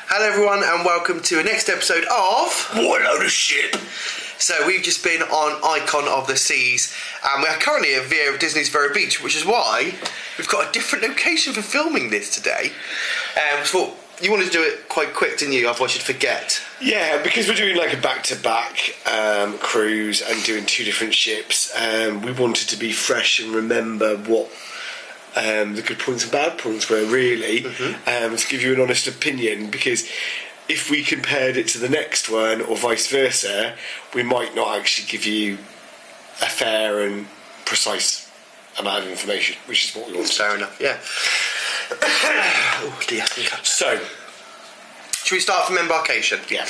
Hello everyone and welcome to the next episode of What a Load of Shit. So we've just been on Icon of the Seas and we're currently at Disney's Vero Beach, which is why we've got a different location for filming this today. So you wanted to do it quite quick, didn't you? Otherwise you'd forget. Yeah, because we're doing like a back-to-back cruise and doing two different ships. We wanted to be fresh and remember what the good points and bad points were, really, to give you an honest opinion, because if we compared it to the next one or vice versa, we might not actually give you a fair and precise amount of information, which is what we want. Fair enough, yeah. Oh dear. So, should we start from embarkation? Yeah.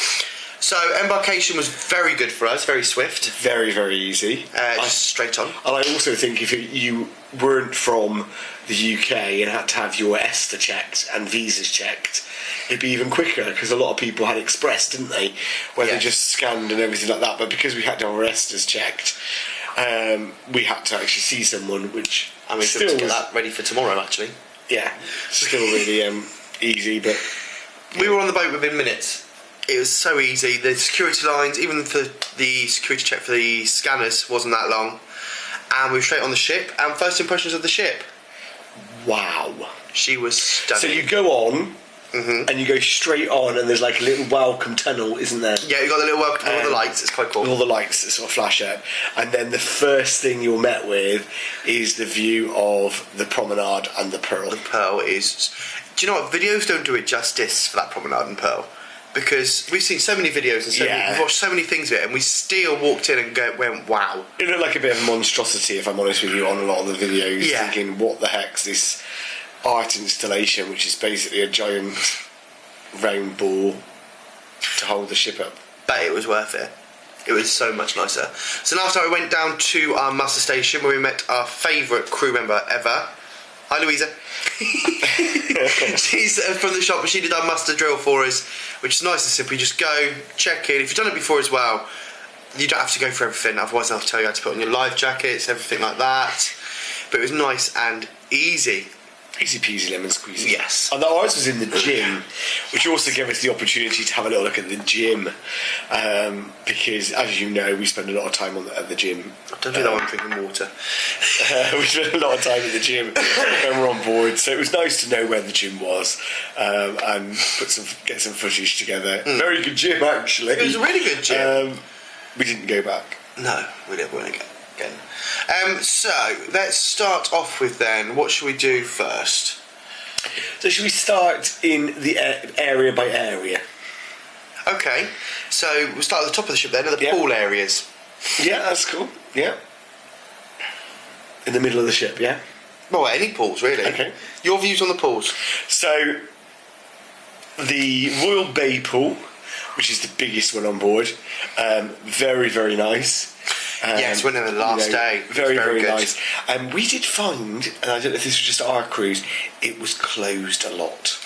So embarkation was very good for us, very swift. Very, very easy. Just straight on. And I also think if you weren't from the UK and had to have your ESTA checked and visas checked, it'd be even quicker, because a lot of people had Express, didn't they? Where they just scanned and everything like that. But because we had to have our ESTAs checked, we had to actually see someone, which I mean, still to get that ready for tomorrow, actually. Yeah, still really easy, but we were on the boat within minutes. It was so easy. The security lines, even for the security check for the scanners, wasn't that long. And we were straight on the ship. And first impressions of the ship. Wow. She was stunning. So you go on, and you go straight on, and there's like a little welcome tunnel, isn't there? Yeah, you got the little welcome tunnel with the lights. It's quite cool. All the lights that sort of flash up. And then the first thing you're met with is the view of the promenade and the Pearl. The Pearl is... Do you know what? Videos don't do it justice for that promenade and Pearl. Because we've seen so many videos and we've watched so many things of it, and we still walked in and went, wow. It looked like a bit of a monstrosity, if I'm honest with you, on a lot of the videos. Yeah. Thinking, what the heck's this art installation, which is basically a giant round ball to hold the ship up. But it was worth it. It was so much nicer. So after I went down to our muster station where we met our favourite crew member ever. Hi, Louisa. She's from the shop, but she did our muster drill for us, which is nice and simple. You just go, check in. If you've done it before as well, you don't have to go for everything. Otherwise, I'll tell you how to put on your life jackets, everything like that. But it was nice and easy. Easy peasy lemon squeezy. Yes. And ours was in the gym, which also gave us the opportunity to have a little look at the gym, because, as you know, we spend a lot of time at the gym. Don't do that one drinking water. We spent a lot of time at the gym when we're on board, so it was nice to know where the gym was, and get some footage together. Very good gym, actually. It was a really good gym. We didn't go back. No, we didn't want to go again. So let's start off with then, what should we do first? So should we start in the area by area? Okay, so we'll start at the top of the ship then, at the pool areas. Yeah, that's cool. Yeah. In the middle of the ship, yeah? Well, any pools, really. Okay. Your views on the pools? So, the Royal Bay pool, which is the biggest one on board, very, very nice. Yes, went in the last day. Very, very nice. And we did find, and I don't know if this was just our cruise, it was closed a lot.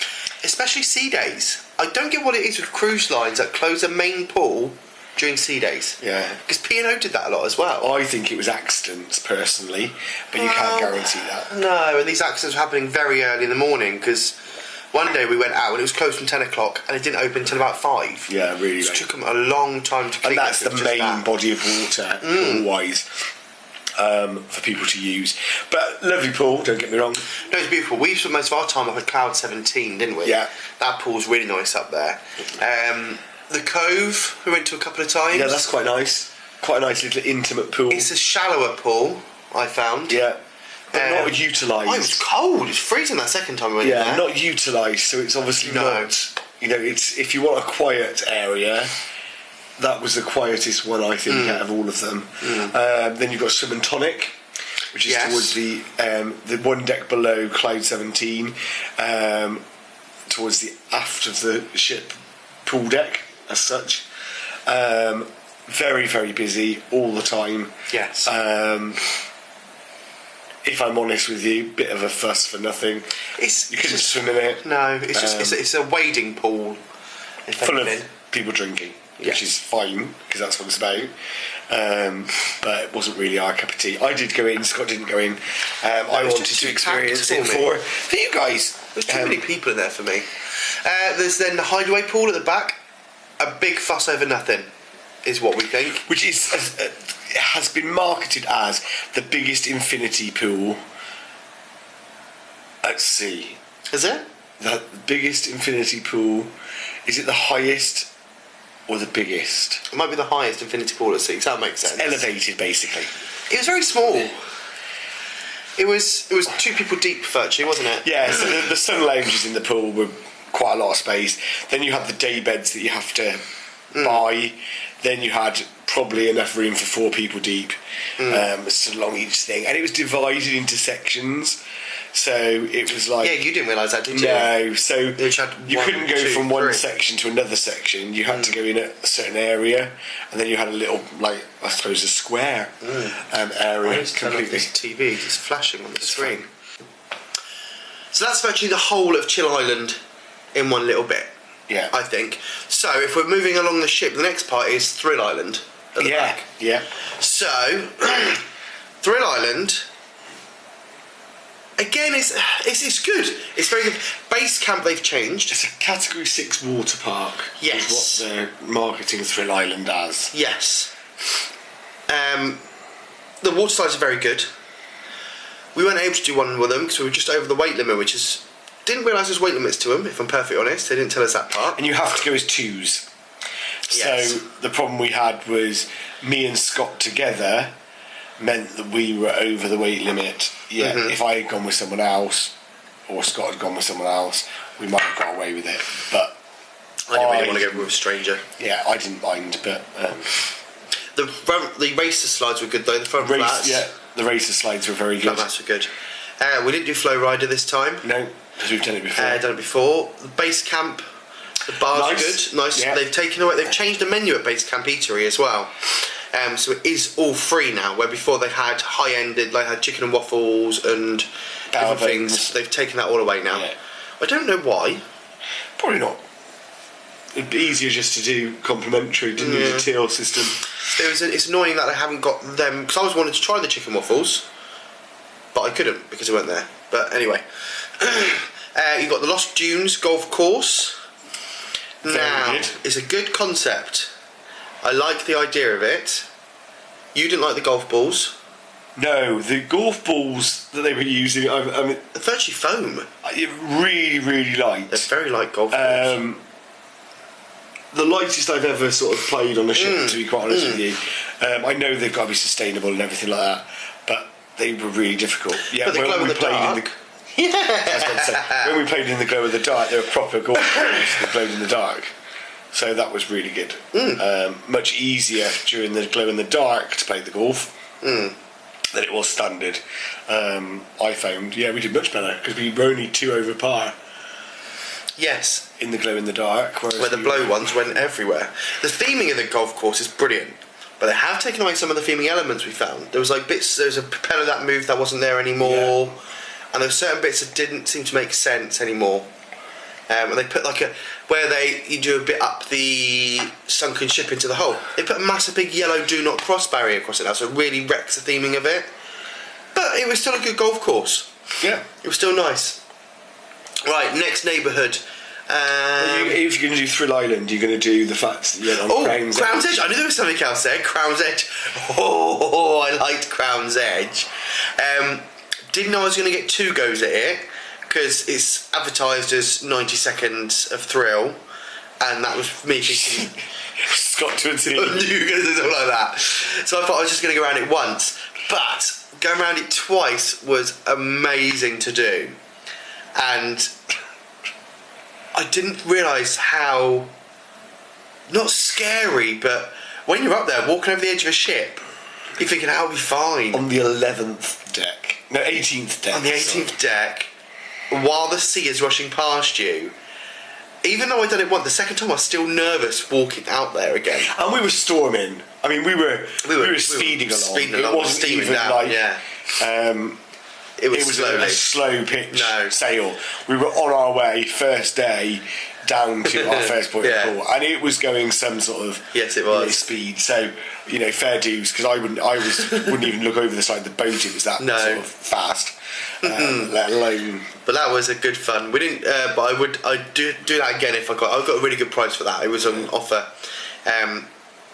Especially sea days. I don't get what it is with cruise lines that close a main pool during sea days. Yeah. Because P&O did that a lot as well. I think it was accidents, personally, but you can't guarantee that. No, and these accidents were happening very early in the morning, because one day we went out and it was closed from 10 o'clock and it didn't open until about 5. Yeah, really. It took them a long time to clean. And that's the main body of water, always, for people to use. But lovely pool, don't get me wrong. No, it's beautiful. We spent most of our time up at Cloud 17, didn't we? Yeah. That pool's really nice up there. The Cove, we went to a couple of times. Yeah, that's quite nice. Quite a nice little intimate pool. It's a shallower pool, I found. Yeah. But not utilised. Oh, it was cold. It was freezing that second time we went there. Yeah, not utilised, so it's obviously not... You know, it's if you want a quiet area, that was the quietest one, I think, out of all of them. Then you've got Swim and Tonic, which is towards the one deck below Cloud 17, towards the aft of the ship pool deck, as such. Very, very busy all the time. Yes. If I'm honest with you, bit of a fuss for nothing. You couldn't swim in it. No, it's just it's a wading pool. Full of people drinking, which is fine, because that's what it's about. But it wasn't really our cup of tea. I did go in, Scott didn't go in. I wanted to experience it for you guys. There's too many people in there for me. There's then the hideaway pool at the back. A big fuss over nothing is what we think. Which is has been marketed as the biggest infinity pool at sea. Is it? The biggest infinity pool. Is it the highest or the biggest? It might be the highest infinity pool at sea, so that makes sense. It's elevated, basically. It was very small. It was 2 people deep virtually, wasn't it? Yeah, so the sun lounges in the pool were quite a lot of space. Then you had the day beds that you have to buy. Then you had probably enough room for 4 people deep, so along each thing. And it was divided into sections. So it was like... Yeah, you didn't realise that, did you? No, so you one, couldn't go 2, from one 3. section to another section. You had to go in a certain area, and then you had a little, like, I suppose, a square area. Let's turn off this TV, it's flashing on the screen. So that's virtually the whole of Chill Island in one little bit, Yeah. I think. So if we're moving along the ship, the next part is Thrill Island at the back. Yeah. So, Thrill Island... Again, it's good. It's very good. Base camp they've changed. It's a Category 6 water park. Yes. Is what they're marketing Thrill Island as. Yes. The water slides are very good. We weren't able to do one with them because we were just over the weight limit, which is... Didn't realise there's weight limits to them, if I'm perfectly honest. They didn't tell us that part. And you have to go as 2s. Yes. So the problem we had was me and Scott together meant that we were over the weight limit. Yeah, if I had gone with someone else, or Scott had gone with someone else, we might have got away with it. But I didn't really want to go with a stranger. Yeah, I didn't mind, but the racer slides were good though. The front flats. Yeah, the racer slides were very good. Flats were good. We didn't do Flow Rider this time. No, because we've done it before. Done it before. The base camp, the bars are good. Nice. Yeah. They've taken away. They've changed the menu at Base Camp Eatery as well. So it is all free now, where before they had high-ended, they had chicken and waffles and different things. They've taken that all away now. Yeah. I don't know why. Probably not. It'd be easier just to do complimentary, didn't use a TL system. It's annoying that I haven't got them, because I was wanting to try the chicken waffles, but I couldn't because they weren't there. But anyway, you got the Lost Dunes golf course. Now, it's a good concept. I like the idea of it. You didn't like the golf balls. No, the golf balls that they were using, I mean, They're virtually foam. I really, really liked. They're very light golf balls. The lightest I've ever sort of played on a ship, to be quite honest with you. I know they've got to be sustainable and everything like that, but they were really difficult. Yeah, but they glow in the dark. Yeah. I was going to say, when we played in the glow in the dark, they were proper golf balls that glowed in the dark. So that was really good. Much easier during the glow in the dark to play the golf than it was standard. I found, we did much better because we were only 2 over par. Yes. In the glow in the dark. Where the blow ones went everywhere. The theming of the golf course is brilliant, but they have taken away some of the theming elements we found. There was like bits, there was a propeller that moved that wasn't there anymore, and there were certain bits that didn't seem to make sense anymore. And they put like you do a bit up the sunken ship into the hole. They put a massive big yellow do not cross barrier across it now, so it really wrecks the theming of it. But it was still a good golf course. Yeah. It was still nice. Right, next neighbourhood. If you're going to do Thrill Island, you're going to do the fact that you're on Crown's Edge. I knew there was something else there. Crown's Edge. Oh, I liked Crown's Edge. Didn't know I was going to get 2 goes at it, because it's advertised as 90 seconds of thrill, and that was me thinking... Scott to a T. I knew you were going to do something like that. So I thought I was just going to go around it once. But going around it twice was amazing to do. And I didn't realise how... Not scary, but when you're up there walking over the edge of a ship, you're thinking, I'll be fine. On the 11th deck. No, 18th deck. On the 18th deck, while the sea is rushing past you. Even though I done it once, the second time I was still nervous walking out there again. And we were storming. I mean, we were speeding along. It wasn't even down, like... It was a slow pitch sail. We were on our way, first day, down to our first point of call, and it was going some sort of speed. So fair dues, because I wouldn't even look over the side of the boat. It was that sort of fast. let alone. But that was a good fun. We didn't, but I'd do that again if I got a really good price for that. It was on offer.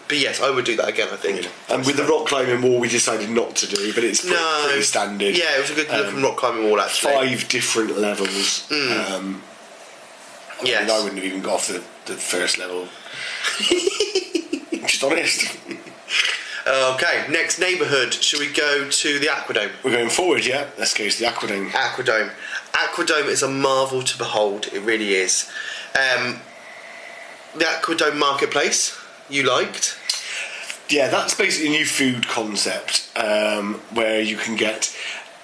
But yes, I would do that again, I think. And with the rock climbing wall, we decided not to do, but it's pretty standard. Yeah, it was a good looking rock climbing wall, actually. 5 different levels. Yes. I wouldn't have even got off the first level. Just honest. Okay, next neighbourhood. Should we go to the Aquadome? We're going forward, yeah. Let's go to the Aquadome. Aquadome. Aquadome is a marvel to behold. It really is. The Aquadome Marketplace, you liked? Yeah, that's basically a new food concept where you can get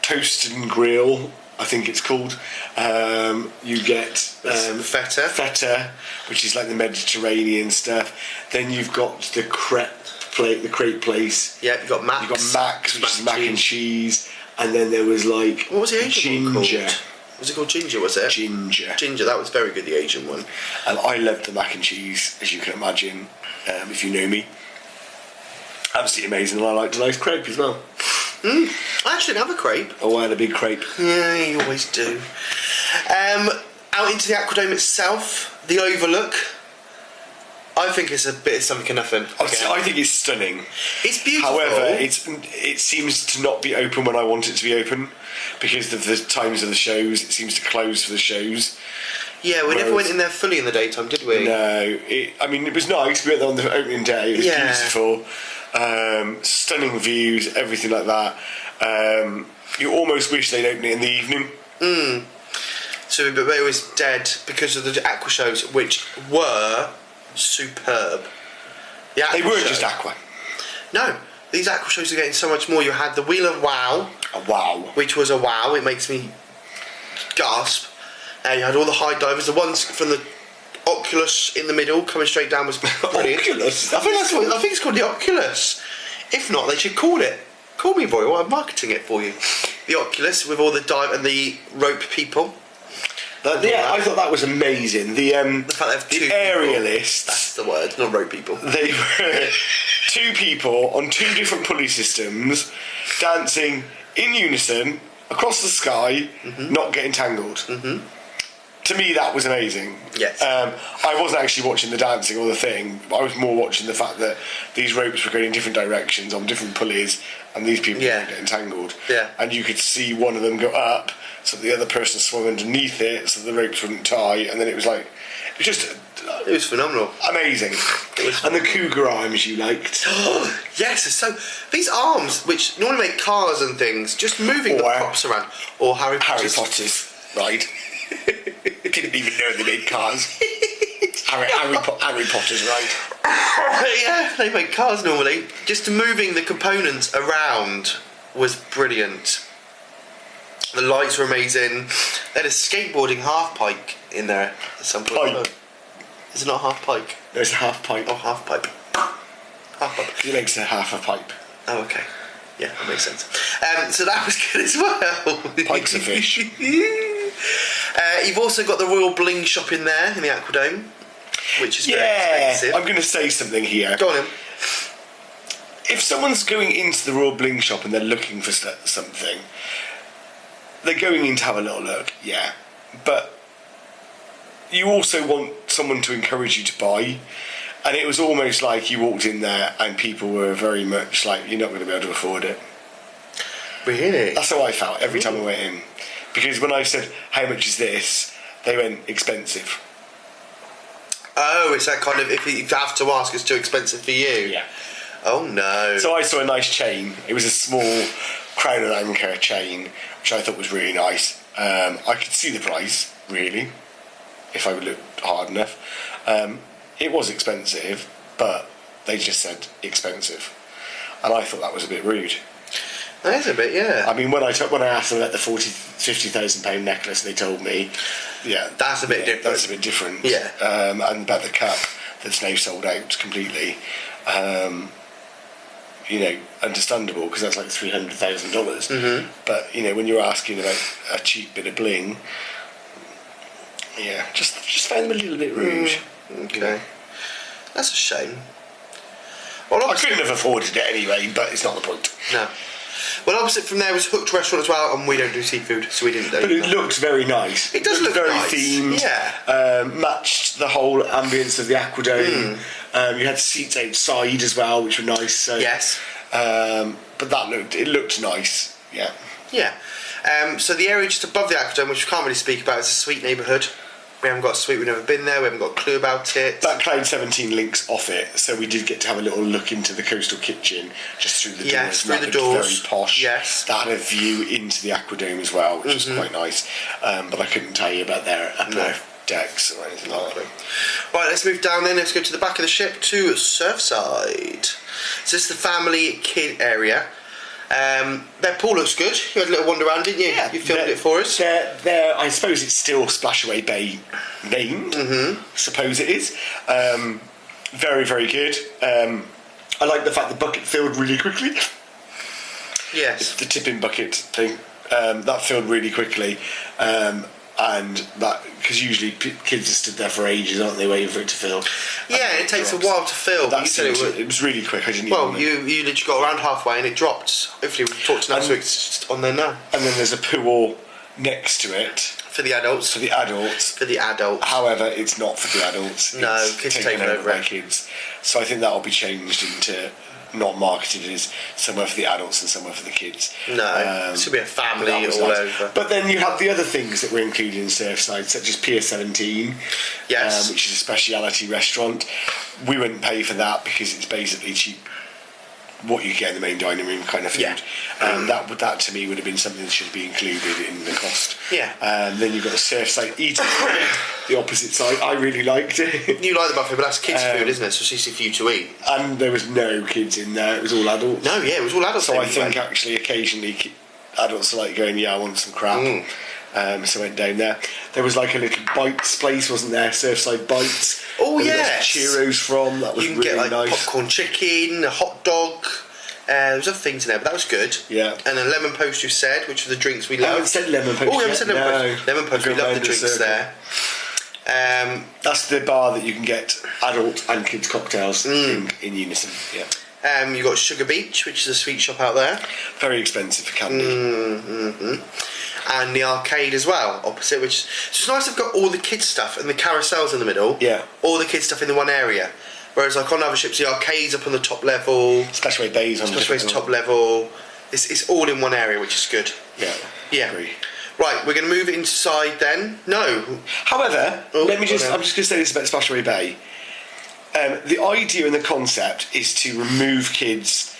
toast and grill, I think it's called. You get feta, which is like the Mediterranean stuff. Then you've got the crepe place. Yeah, you've got Max. Which is mac and cheese. And then there was like what was the Asian one ginger. Called? Was it called ginger? Was it ginger? That was very good. The Asian one. And I loved the mac and cheese, as you can imagine, if you know me. Absolutely amazing, and I liked a nice crepe as well. I actually didn't have a crepe. Oh, I had a big crepe. Yeah, you always do. Out into the Aquadome itself, the overlook. I think it's a bit of something or nothing. I think it's stunning. It's beautiful. However, it seems to not be open when I want it to be open because of the times of the shows. It seems to close for the shows. Yeah, we never went in there fully in the daytime, did we? No. It was nice. We went there on the opening day. It was beautiful. Stunning views, everything like that. You almost wish they'd open it in the evening. So, but it was dead because of the aqua shows, which were superb. They weren't just aqua. No, these aqua shows are getting so much more. You had the Wheel of Wow. A wow. Which was a wow. It makes me gasp. You had all the high divers. The ones from the Oculus in the middle coming straight down was brilliant. Oculus? I think it's called the Oculus. If not, they should call it. Call me, Royal. I'm marketing it for you. The Oculus with all the dive and the rope people. I thought that was amazing. The fact they have two aerialists. That's the word, not rope people. They were 2 people on 2 different pulley systems, dancing in unison across the sky, not getting tangled. To me, that was amazing. Yes. I wasn't actually watching the dancing or the thing. I was more watching the fact that these ropes were going in different directions on different pulleys, and these people were getting tangled. Yeah. And you could see one of them go up, so the other person swung underneath it, so the ropes wouldn't tie, and then it was it was phenomenal. Amazing. And the cougar arms you liked. Yes, so these arms, which normally make cars and things, just moving the props around. Or Harry Potter's ride. Didn't even know they made cars. Harry Potter's ride. Yeah, they make cars normally. Just moving the components around was brilliant. The lights were amazing. They had a skateboarding half pipe in there at some point. Pipe. Is it not half pipe? No, it's a half pipe. Oh, half pipe. Half pipe. It makes a half a pipe. Oh, okay. Yeah, that makes sense. So that was good as well. Pikes of fish. You've also got the Royal Bling shop in there in the Aquadome, which is very expensive. I'm going to say something here. Go on in. If someone's going into the Royal Bling shop and they're looking for something, they're going in to have a little look, yeah. But you also want someone to encourage you to buy. And it was almost like you walked in there and people were very much like, you're not going to be able to afford it. Really? That's how I felt every time I went in. Because when I said, how much is this? They went, expensive. Oh, it's that kind of, if you have to ask, it's too expensive for you? Yeah. Oh, no. So I saw a nice chain. It was a small Crown and Anchor chain, which I thought was really nice. I could see the price, really, if I looked hard enough. It was expensive, but they just said expensive. And I thought that was a bit rude. That is a bit, yeah. I mean, when I asked them about the £50,000 necklace, they told me, yeah, that's a bit different. That's a bit different. Yeah. And about the cup that's now sold out completely. Understandable because that's like $300,000. But when you're asking about a cheap bit of bling, yeah, just found them a little bit rude. Okay, that's a shame. Well, I couldn't have afforded it anyway, but it's not the point. No. Well, opposite from there was Hooked Restaurant as well, and we don't do seafood, so we didn't do. But it looked very nice. It does look very nice. themed. Yeah. Matched the whole ambience of the Aquadome. You had seats outside as well, which were nice. So, Yes. but it looked nice. Yeah. Yeah. So the area just above the Aquadome, which we can't really speak about, is a sweet neighbourhood. We haven't got a suite, we've never been there, we haven't got a clue about it. That Cloud 17 links off it, so we did get to have a little look into the coastal kitchen just through the doors. Yes, through the looked doors. Very posh. Yes. That had a view into the Aquadome as well, which was quite nice. But I couldn't tell you about their upper decks or anything like that. Right, let's move down then. Let's go to the back of the ship to Surfside. So this is the family kid area. Their pool looks good. You had a little wander around, didn't you? Yeah, you filmed it for us. They're, I suppose it's still Splashaway Bay named. Suppose it is. Very, very good. I like the fact the bucket filled really quickly. Yes. The tipping bucket thing. That filled really quickly. And that, because usually kids are stood there for ages, aren't they, waiting for it to fill? Yeah, it takes a while to fill. But it was really quick. I didn't well, even you literally got around halfway and it dropped. Hopefully we've talked enough so it's on there now. And then there's a pool next to it. For the adults. For the adults. For the adults. However, it's not for the adults. No, it's kids taken take over over by kids. So I think that will be changed into not marketed as somewhere for the adults and somewhere for the kids. No, it should be a family all nice. over. But then you have the other things that were included in Surfside, such as Pier 17, yes, which is a speciality restaurant. We wouldn't pay for that because it's basically cheap. What you get in the main dining room kind of food. Yeah. That to me would have been something that should be included in the cost. Yeah. Then you've got the Surfside eating, the opposite side. I really liked it. You like the buffet, but that's kids' food, isn't it? So it's easy for you to eat. And there was no kids in there; it was all adults. No, yeah, it was all adults. So I think actually occasionally adults are like going, "Yeah, I want some crap." So I went down there. There was like a little bites place, wasn't there? Surfside bites. Oh yeah. Churros from that was you can really get like nice. Popcorn chicken, a hot dog. There's other things in there, but that was good. Yeah. And then lemon post, you said, which are the drinks we I love. haven't said lemon post. Oh, we haven't said lemon post. No. Lemon post, we love the drinks there. That's the bar that you can get adult and kids cocktails in unison. Yeah. You got Sugar Beach, which is a sweet shop out there. Very expensive for candy. And the arcade as well, opposite. Which so it's nice. They've got all the kids stuff and the carousels in the middle. Yeah. All the kids stuff in the one area. Whereas like on other ships, the arcade's up on the top level. Splashaway Bay's on the top level. It's all in one area, which is good. Yeah. Yeah. Agree. Right, we're going to move inside then. No. However, I'm just going to say this about Splashaway Bay. The idea and the concept is to remove kids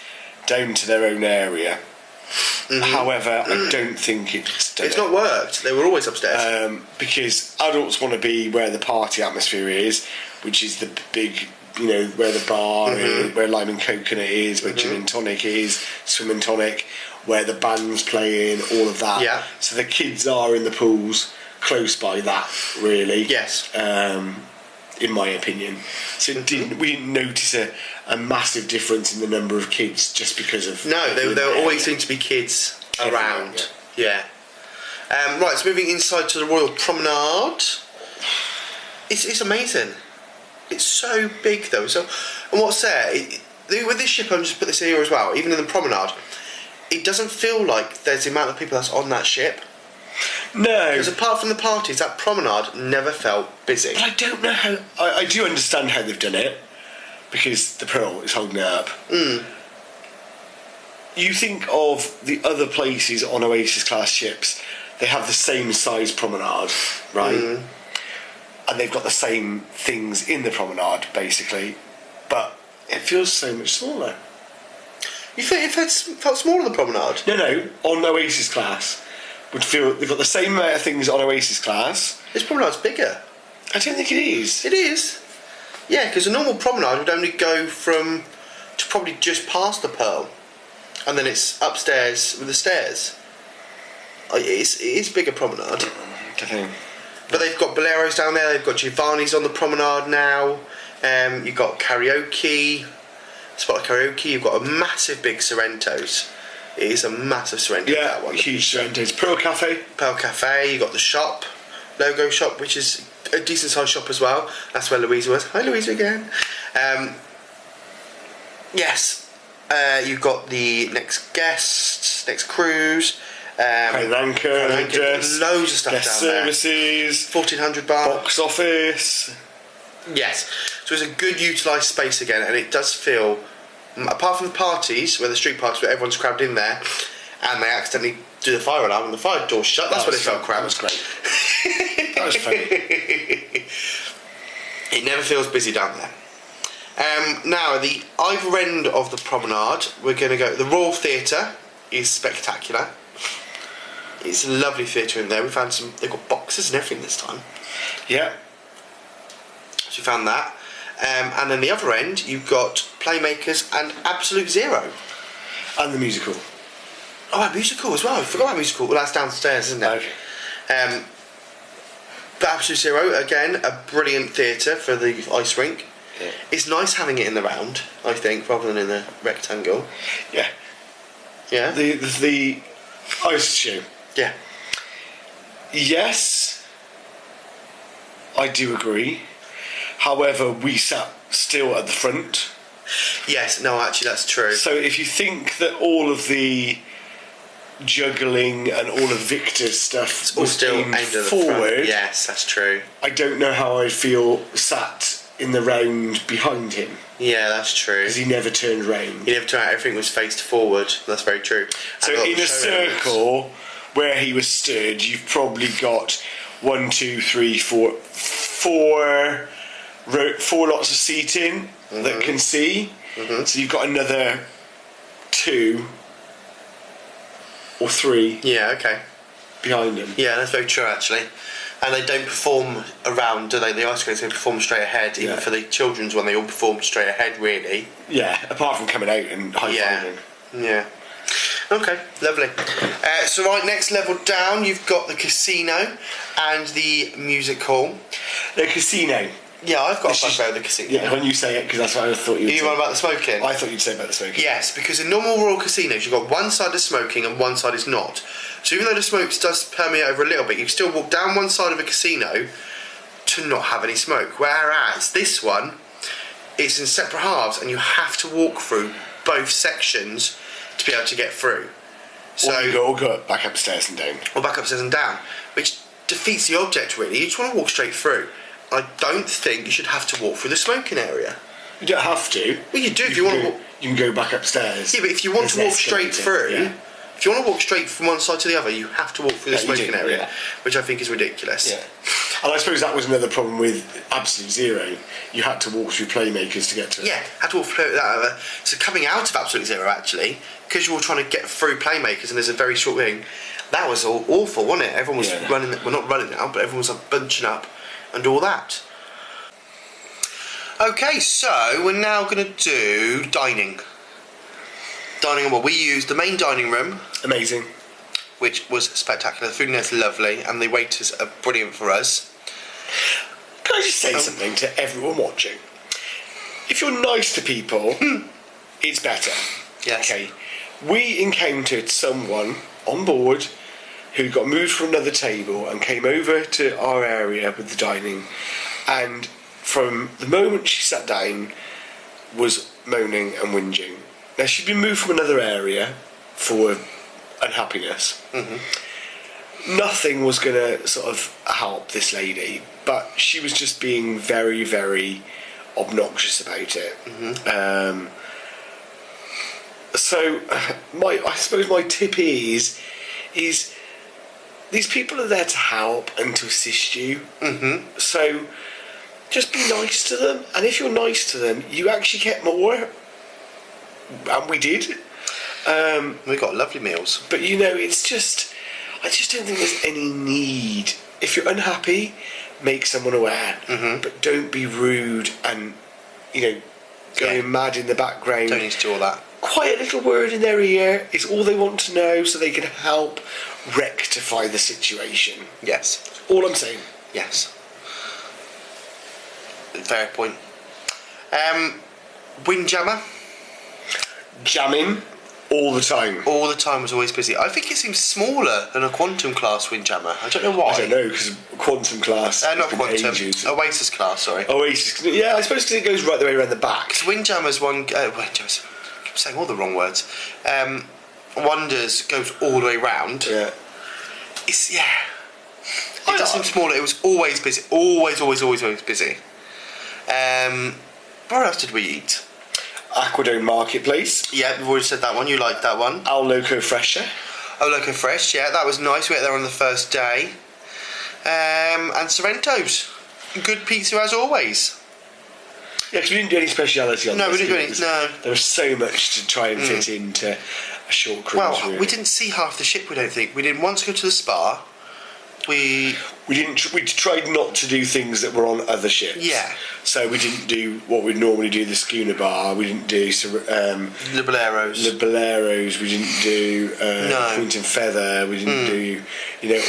down to their own area. However, I don't think it's not worked. They were always upstairs. Because adults want to be where the party atmosphere is, which is the big, where the bar is, where lime and coconut is, where gin and tonic is, swim and tonic, where the band's playing, all of that. Yeah. So the kids are in the pools close by that, really. Yes. In my opinion. So we didn't notice a massive difference in the number of kids just because of... No, there always seem to be kids around. Yeah. Right, so moving inside to the Royal Promenade. It's amazing. It's so big though. So, and what's there? With this ship, I'm just put this here as well. Even in the Promenade, it doesn't feel like there's the amount of people that's on that ship. No. Because apart from the parties, that Promenade never felt busy. But I don't know how... I do understand how they've done it, because the Pearl is holding it up. You think of the other places on Oasis class ships, they have the same size promenade, right? And they've got the same things in the promenade, basically, but it feels so much smaller. You think it felt smaller, the Promenade? No, on Oasis class. Would feel they've got the same amount of things on Oasis class. This promenade's bigger. I don't think it is. It is. Yeah, because a normal promenade would only go from to probably just past the Pearl, and then it's upstairs with the stairs. It is bigger promenade. But they've got Boleros down there. They've got Giovanni's on the promenade now. You've got karaoke. Spot of karaoke. You've got a massive big Sorrento's. It is a massive Sorrento. Yeah, that one. Huge Sorrento's. Pearl Cafe. Pearl Cafe. You got the shop, Logo Shop, which is a decent sized shop as well. That's where Louisa was. Hi, Louisa again. Yes. You've got the Next Guest. next cruise. Crown Anchor, loads of stuff guest down services, there. 1400 bar. box office. Yes, so it's a good utilised space again, and it does feel, apart from the parties, where the street parties where everyone's crammed in there, and they accidentally do the fire alarm and the fire door shut, that's when it felt cramped. That was great. That was funny. It never feels busy down there. Now, at the either end of the promenade, we're going to go. The Royal Theatre is spectacular. It's a lovely theatre in there. We found some. They've got boxes and everything this time. Yeah. So we found that. And then the other end, you've got Playmakers and Absolute Zero. And the musical. Oh, a musical as well. I forgot about musical. Well, that's downstairs, isn't it? Okay. But Absolute Zero, again, a brilliant theatre for the ice rink. Yeah. It's nice having it in the round, I think, rather than in the rectangle. Yeah. Yeah? The ice show. Yeah. Yes, I do agree. However, we sat still at the front. Yes, no, actually, that's true. So if you think that all of the juggling and all of Victor's stuff all was still aimed aimed at the forward, front. Yes, that's true. I don't know how I feel sat in the round behind him, Yeah, that's true. because he never turned round. You never turned out, everything was faced forward. That's very true. So And got in the a show elements. circle where he was stood, you've probably got 1, 2, 3, 4, four lots of seating that can see. So you've got another 2 or 3 Yeah, okay. behind him. Yeah, that's very true, actually. And they don't perform around, do they? The ice skates don't perform straight ahead. Even Yeah. for the children's one, they all perform straight ahead, really. Yeah, apart from coming out and high-fiving. Yeah. Okay, lovely. So right, next level down, you've got the casino and the music hall. The casino. Yeah, I've got This a is- fun about the casino. Yeah, when you say it, because that's what I thought you would You say. want about the smoking? I thought you'd say about the smoking. Yes, because in normal Royal casinos, you've got one side is smoking and one side is not. So even though the smoke does permeate over a little bit, you still walk down one side of a casino to not have any smoke. Whereas this one, it's in separate halves and you have to walk through both sections to be able to get through. So Or go back upstairs and down. or back upstairs and down, which defeats the object really. You just want to walk straight through. I don't think you should have to walk through the smoking area. You don't have to. Well, you do if you want to go- walk. You can go back upstairs. Yeah, but if you want There's to an walk straight escalator, through, yeah. if you want to walk straight from one side to the other, you have to walk through the Yeah, you smoking do, area, yeah. which I think is ridiculous. Yeah. And I suppose that was another problem with Absolute Zero. You had to walk through Playmakers to get to it. Yeah, had to walk through that. So coming out of Absolute Zero, actually, because you were trying to get through Playmakers and there's a very short thing, that was all awful, wasn't it? Everyone was Yeah. running, well, not running now, but everyone was like bunching up and all that. Okay, so we're now going to do dining. Dining room. Well, we used the main dining room, Amazing. which was spectacular. The food in there's lovely, and the waiters are brilliant for us. Can I just say something to everyone watching? If you're nice to people, it's better. Yes. Okay. We encountered someone on board who got moved from another table and came over to our area with the dining, and from the moment she sat down was moaning and whinging. Now she'd been moved from another area for unhappiness. Nothing was going to sort of help this lady, but she was just being very, very obnoxious about it. So I suppose my tip is these people are there to help and to assist you. So just be nice to them, and if you're nice to them, you actually get more. And we did. We got lovely meals. But you know, it's just, I just don't think there's any need. If you're unhappy, make someone aware. But don't be rude and, you know, going Yeah. mad in the background. Don't need to do all that. Quiet little word in their ear is all they want to know, so they can help rectify the situation. Yes. All I'm saying. Yes. Fair point. Windjammer. Jamming all the time. All the time was always busy. I think it seems smaller than a quantum class Windjammer. I don't know why. I don't know, because quantum class. Not been quantum. ages. Oasis class, sorry. Oasis. Yeah, I suppose 'cause it goes right the way around the back. Because Windjammer's one. Windjammer's. I keep saying all the wrong words. Wonders goes all the way round. Yeah. It does seem smaller. It was always busy. Always busy. Where else did we eat? Aquadome Marketplace. Yeah, we've already said that one. You liked that one. Al Loco Fresher. Oh, Loco Fresh. Yeah, that was nice. We ate there on the first day. And Sorrento's. Good pizza as always. Yeah, because we didn't do any speciality on this. No, we didn't do any. No. There was so much to try and fit into a short cruise. Well, really. we didn't see half the ship. We don't think. We didn't want to go to the spa. We didn't. We tried not to do things that were on other ships. Yeah. So we didn't do what we'd normally do. The schooner bar. We didn't do the Boleros. The Boleros. We didn't do Point and Feather. We didn't do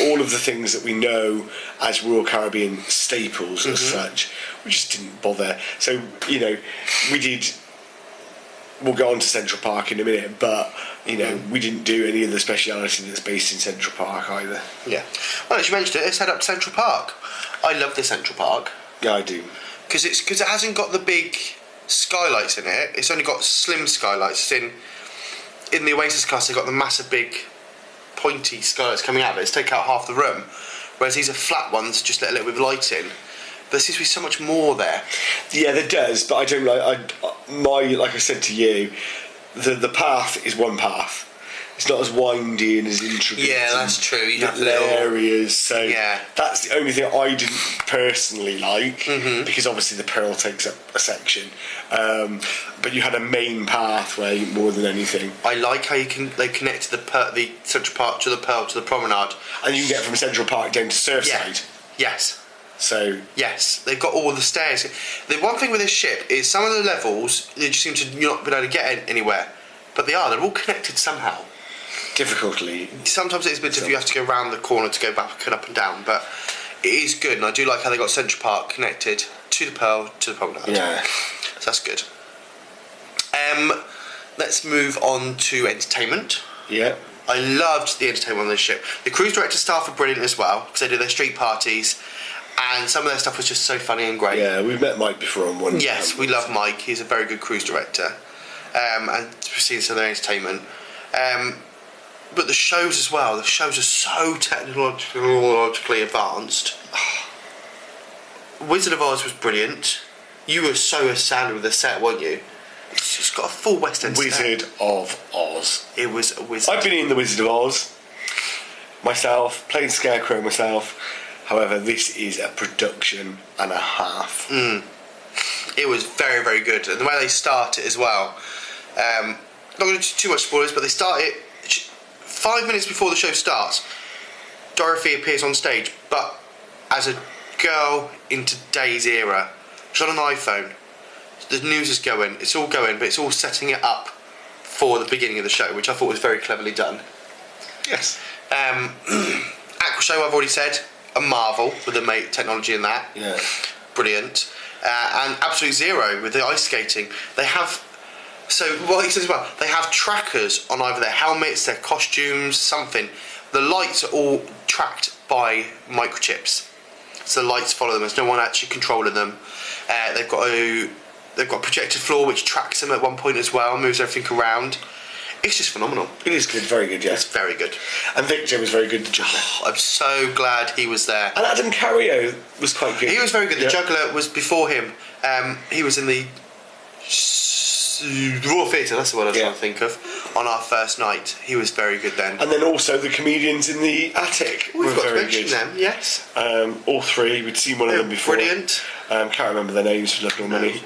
all of the things that we know as Royal Caribbean staples as such. We just didn't bother. So we did. We'll go on to Central Park in a minute, but we didn't do any of the speciality that's based in Central Park either. Yeah. Well, as you mentioned it, let's head up to Central Park. I love the Central Park. Yeah, I do. Because it hasn't got the big skylights in it. It's only got slim skylights. In the Oasis class, they've got the massive big pointy skylights coming out of it. It's taken out half the room. Whereas these are flat ones, just let a little bit of light in. There seems to be so much more there. Yeah, there does, but I don't like I said to you, the path is one path. It's not as windy and as intricate. Yeah, that's true. You have little areas, so yeah. That's the only thing I didn't personally like, because obviously the Pearl takes up a section, but you had a main pathway more than anything. I like how they connected the Central Park to the Pearl to the promenade, and you can get from Central Park down to Surfside. Yeah. Yes. So yes, they've got all the stairs. The one thing with this ship is some of the levels they just seem to not be able to get anywhere, but they're all connected somehow. Difficultly. Sometimes it's a bit if you have to go round the corner to go back and up and down, but it is good, and I do like how they got Central Park connected to the Pearl to the promenade. Yeah, so that's good. Let's move on to entertainment. Yeah. I loved the entertainment on this ship. The cruise director staff were brilliant as well because they did their street parties. And some of their stuff was just so funny and great. Yeah, we've met Mike before on one. Yes, we love Mike. He's a very good cruise director. And we've seen some of their entertainment. But the shows as well. The shows are so technologically advanced. Wizard of Oz was brilliant. You were so astounded with the set, weren't you? It's just got a full West End Wizard set. of Oz. It was a wizard. I've been in the Wizard of Oz myself, played Scarecrow myself. However, this is a production and a half. It was very, very good. And the way they start it as well. Not going to do too much spoilers, but they start it 5 minutes before the show starts. Dorothy appears on stage, but as a girl in today's era. She's on an iPhone. The news is going. It's all going, but it's all setting it up for the beginning of the show, which I thought was very cleverly done. Yes. Aqua Show, I've already said. A marvel with the technology in that. Yeah. Brilliant. And Absolute Zero with the ice skating. They have... So, what he says as well, they have trackers on either their helmets, their costumes, something. The lights are all tracked by microchips. So the lights follow them. There's no one actually controlling them. They've got a projected floor which tracks them at one point as well, moves everything around. It's just phenomenal. It is good, very good, yeah. It's very good. And Victor was very good, the juggler. I'm so glad he was there. And Adam Carrio was quite good. He was very good. The juggler was before him. He was in the Royal Theatre, that's the word I was trying to think of, on our first night. He was very good then. And then also the comedians in the attic were got very to mention good. them, yes. All three, we'd seen one of them before. Brilliant. Can't remember their names for looking at money,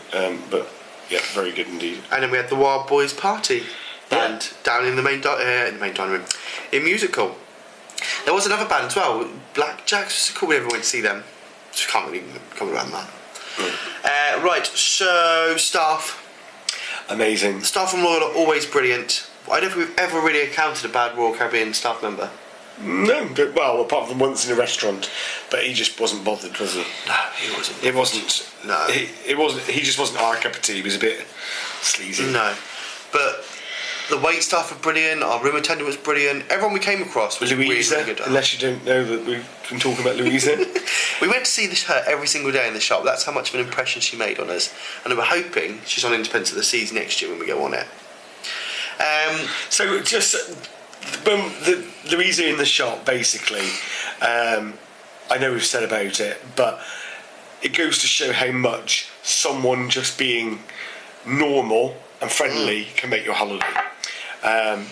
but yeah, very good indeed. And then we had the Wild Boys Party band down in the main dining room. In musical. There was another band as well, Blackjacks, cool, we never went to see them. So we can't really come around that. Right, so staff. Amazing. Staff from Royal are always brilliant. I don't think we've ever really encountered a bad Royal Caribbean staff member. No, well, apart from once in a restaurant, but he just wasn't bothered, was he? No, he wasn't. It wasn't. No, it wasn't. He just wasn't our cup of tea. He was a bit sleazy. No, but the wait staff were brilliant. Our room attendant was brilliant. Everyone we came across was Louisa, really good. unless you don't know that we've been talking about Louisa. We went to see her every single day in the shop. That's how much of an impression she made on us. And we were hoping she's on Independence of the Seas next year when we go on it. So just when Louisa in the shop, basically, I know we've said about it, but it goes to show how much someone just being normal and friendly can make your holiday.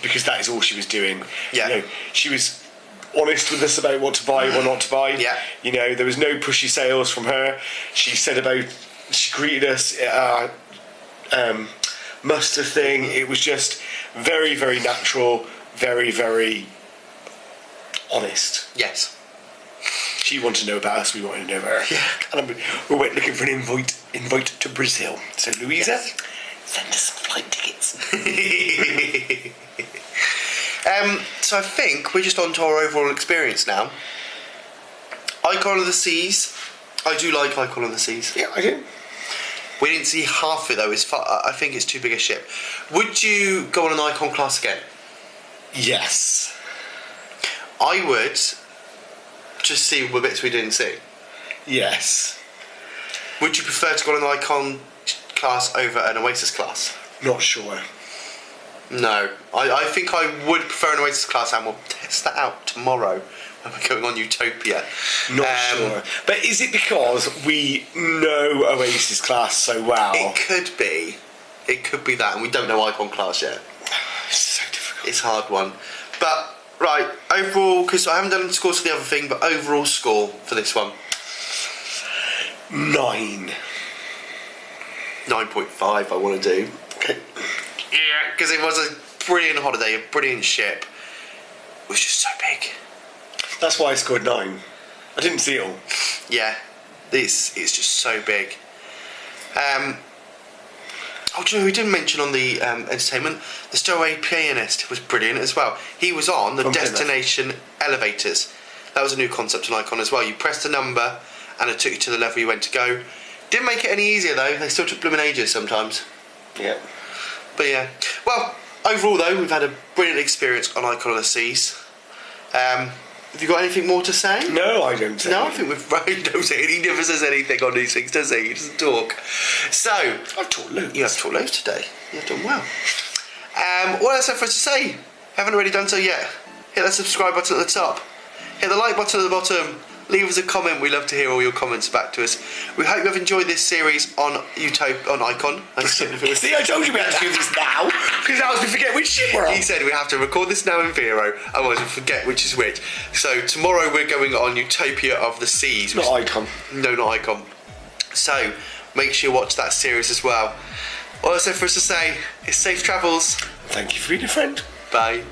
Because that is all she was doing. Yeah. You know, she was honest with us about what to buy, what not to buy. Yeah. You know, there was no pushy sales from her. She greeted us at our muster thing. It was just very, very natural, very, very honest. Yes. She wanted to know about us, we wanted to know about her. Yeah. And we went looking for an invite to Brazil. So Louisa, Yes. send us some flight tickets. So I think we're just on to our overall experience now. Icon of the Seas. I do like Icon of the Seas. Yeah, I do. We didn't see half of it though. I think it's too big a ship. Would you go on an Icon class again? Yes. I would. Just see the bits we didn't see. Yes. Would you prefer to go on an Icon class over an Oasis class? Not sure. No. I think I would prefer an Oasis class, and we'll test that out tomorrow when we're going on Utopia. Not sure. But is it because we know Oasis class so well? It could be. It could be that, and we don't know Icon class yet. It's so difficult. It's a hard one. But, right, overall, because I haven't done scores for the other thing, but overall score for this one? 9. 9.5 I want to do. Okay. Yeah, because it was a brilliant holiday, a brilliant ship. It was just so big. That's why I scored 9. I didn't see it all. Yeah, it's just so big. Do you know, we didn't mention on the entertainment, the Stowaway Pianist was brilliant as well. He was on the destination elevators. That was a new concept on Icon as well. You pressed a number and it took you to the level you went to go. Didn't make it any easier though, they still took blooming ages sometimes. Yeah. But yeah. Well, overall though, we've had a brilliant experience on Icon of the Seas. Have you got anything more to say? No, I don't say. No, I think we've don't say. He never says anything on these things, does he? He doesn't talk. So I've talked loads. you have talked loads today. You've done well. What else have for us to say? Haven't already done so yet. Hit that subscribe button at the top. Hit the like button at the bottom. Leave us a comment. We love to hear all your comments back to us. We hope you've enjoyed this series on Icon. See, I told you we had to do this now, because else we forget which ship we're on. He said we have to record this now in Vero, otherwise we forget which is which. So tomorrow we're going on Utopia of the Seas. Not Icon. No, not Icon. So make sure you watch that series as well. All that's left for us to say is safe travels. Thank you for being a friend. Bye.